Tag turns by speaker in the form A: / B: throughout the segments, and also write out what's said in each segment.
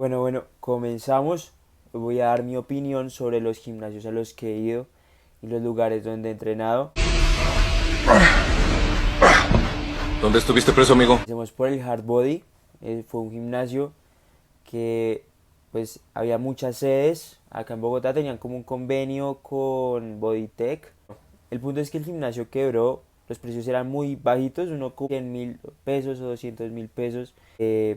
A: Bueno, comenzamos. Voy a dar mi opinión sobre los gimnasios a los que he ido y los lugares donde he entrenado.
B: ¿Dónde estuviste preso, amigo?
A: Empecemos por el Hard Body. Fue un gimnasio que pues había muchas sedes. Acá en Bogotá tenían como un convenio con Bodytech. El punto es que el gimnasio quebró. Los precios eran muy bajitos, uno con 100.000 pesos o 200.000 pesos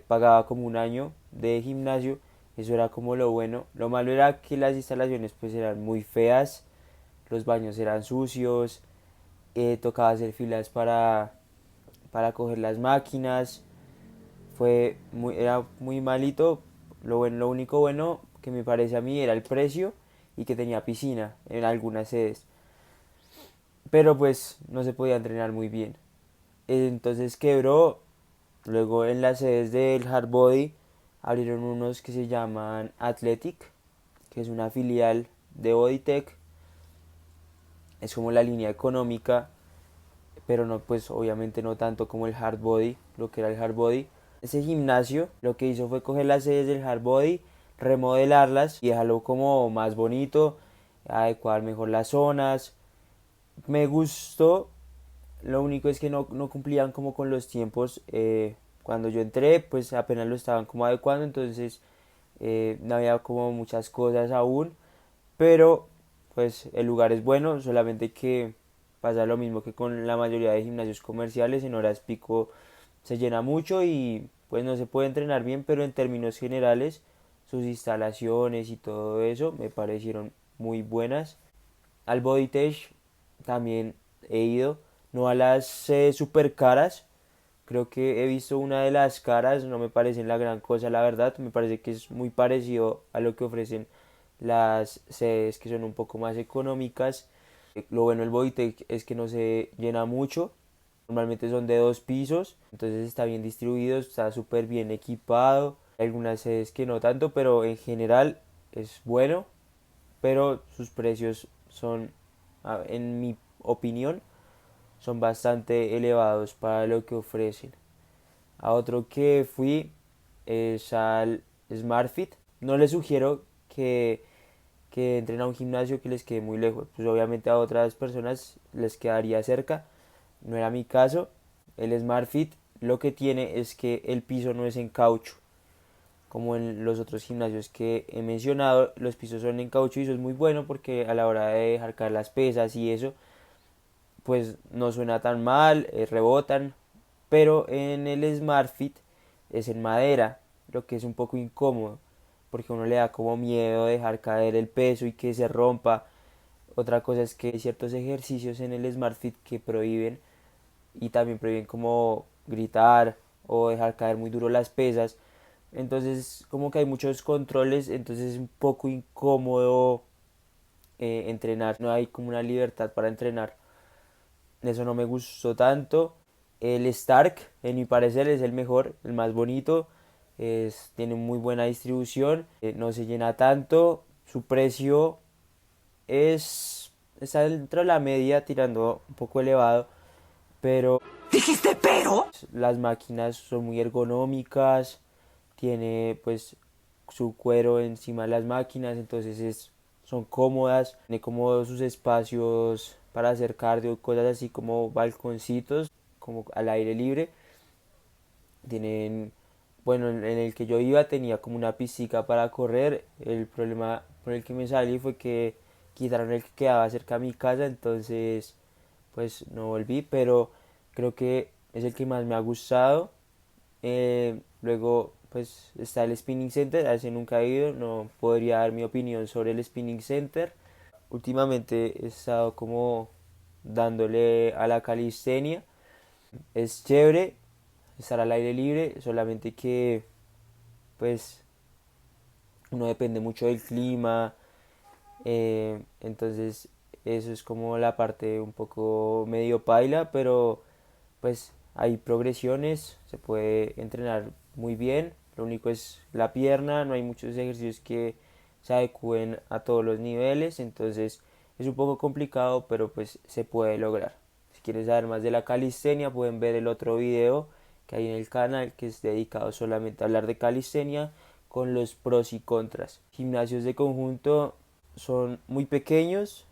A: pagaba como un año de gimnasio. Eso era como lo bueno. Lo malo era que las instalaciones pues eran muy feas, los baños eran sucios, tocaba hacer filas para coger las máquinas. Era muy malito. Lo único bueno que me parece a mí era el precio y que tenía piscina en algunas sedes. Pero pues no se podía entrenar muy bien. Entonces quebró. Luego en las sedes del Hard Body abrieron unos que se llaman Athletic, que es una filial de Bodytech. Es como la línea económica, pero no, pues obviamente no tanto como el Hard Body, lo que era el Hard Body. Ese gimnasio lo que hizo fue coger las sedes del Hard Body, remodelarlas y dejarlo como más bonito, adecuar mejor las zonas. Me gustó. Lo único es que no cumplían como con los tiempos. Cuando yo entré, pues apenas lo estaban como adecuando, entonces no había como muchas cosas aún. Pero pues el lugar es bueno, solamente que pasa lo mismo que con la mayoría de gimnasios comerciales. En horas pico se llena mucho y pues no se puede entrenar bien, pero en términos generales sus instalaciones y todo eso me parecieron muy buenas. Al Bodytech también he ido, no a las super caras. Creo que he visto una de las caras, no me parecen la gran cosa, la verdad. Me parece que es muy parecido a lo que ofrecen las sedes que son un poco más económicas. Lo bueno del Bodytech es que no se llena mucho. Normalmente son de 2 pisos, entonces está bien distribuido, está súper bien equipado. Hay algunas sedes que no tanto, pero en general es bueno, pero sus precios son, en mi opinión, son bastante elevados para lo que ofrecen. A otro que fui es al SmartFit. No les sugiero que entren a un gimnasio que les quede muy lejos. Pues obviamente a otras personas les quedaría cerca. No era mi caso. El SmartFit lo que tiene es que el piso no es en caucho, como en los otros gimnasios que he mencionado. Los pisos son en caucho y eso es muy bueno porque a la hora de dejar caer las pesas y eso, pues no suena tan mal, rebotan. Pero en el SmartFit es en madera, lo que es un poco incómodo porque a uno le da como miedo dejar caer el peso y que se rompa. Otra cosa es que hay ciertos ejercicios en el SmartFit que prohíben, y también prohíben como gritar o dejar caer muy duro las pesas. Entonces como que hay muchos controles, entonces es un poco incómodo entrenar, no hay como una libertad para entrenar. Eso no me gustó tanto. El Stark, en mi parecer, es el mejor, el más bonito. Tiene muy buena distribución, no se llena tanto. Su precio está dentro de la media, tirando un poco elevado, pero
B: ¿Dijiste pero?
A: las máquinas son muy ergonómicas. Tiene pues su cuero encima de las máquinas, entonces son cómodas. Tiene como sus espacios para hacer cardio, cosas así como balconcitos, como al aire libre. Tienen, bueno, en el que yo iba tenía como una piscina para correr. El problema por el que me salí fue que quitaron el que quedaba cerca de mi casa, entonces pues no volví, pero creo que es el que más me ha gustado. Luego pues está el Spinning Center, a ese nunca he ido, no podría dar mi opinión sobre el Spinning Center. Últimamente he estado como dándole a la calistenia. Es chévere estar al aire libre, solamente que pues uno depende mucho del clima. Entonces eso es como la parte un poco medio paila, pero pues hay progresiones, se puede entrenar muy bien. Lo único es la pierna, no hay muchos ejercicios que se adecúen a todos los niveles, entonces es un poco complicado, pero pues se puede lograr. Si quieres saber más de la calistenia, pueden ver el otro video que hay en el canal que es dedicado solamente a hablar de calistenia con los pros y contras. Gimnasios de conjunto son muy pequeños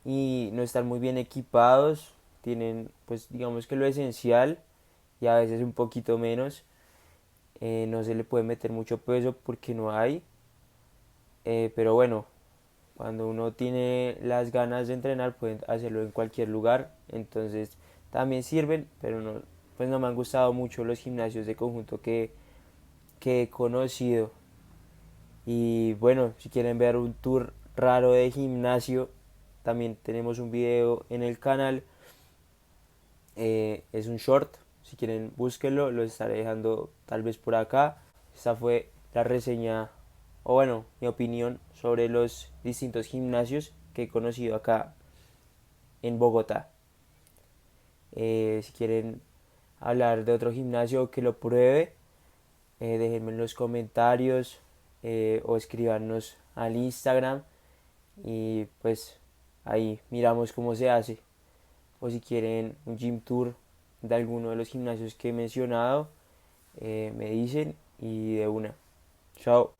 A: y no están muy bien equipados, tienen pues digamos que lo esencial y a veces un poquito menos. No se le puede meter mucho peso porque no hay, pero bueno, cuando uno tiene las ganas de entrenar pueden hacerlo en cualquier lugar, entonces también sirven, pero no, pues no me han gustado mucho los gimnasios de conjunto que he conocido. Y bueno, si quieren ver un tour raro de gimnasio, también tenemos un video en el canal. Es un short, si quieren búsquenlo, lo estaré dejando tal vez por acá. Esta fue la reseña, o bueno, mi opinión sobre los distintos gimnasios que he conocido acá en Bogotá. Si quieren hablar de otro gimnasio que lo pruebe, déjenme en los comentarios o escríbanos al Instagram y pues ahí miramos cómo se hace. O si quieren un gym tour de alguno de los gimnasios que he mencionado, me dicen y de una. Chao.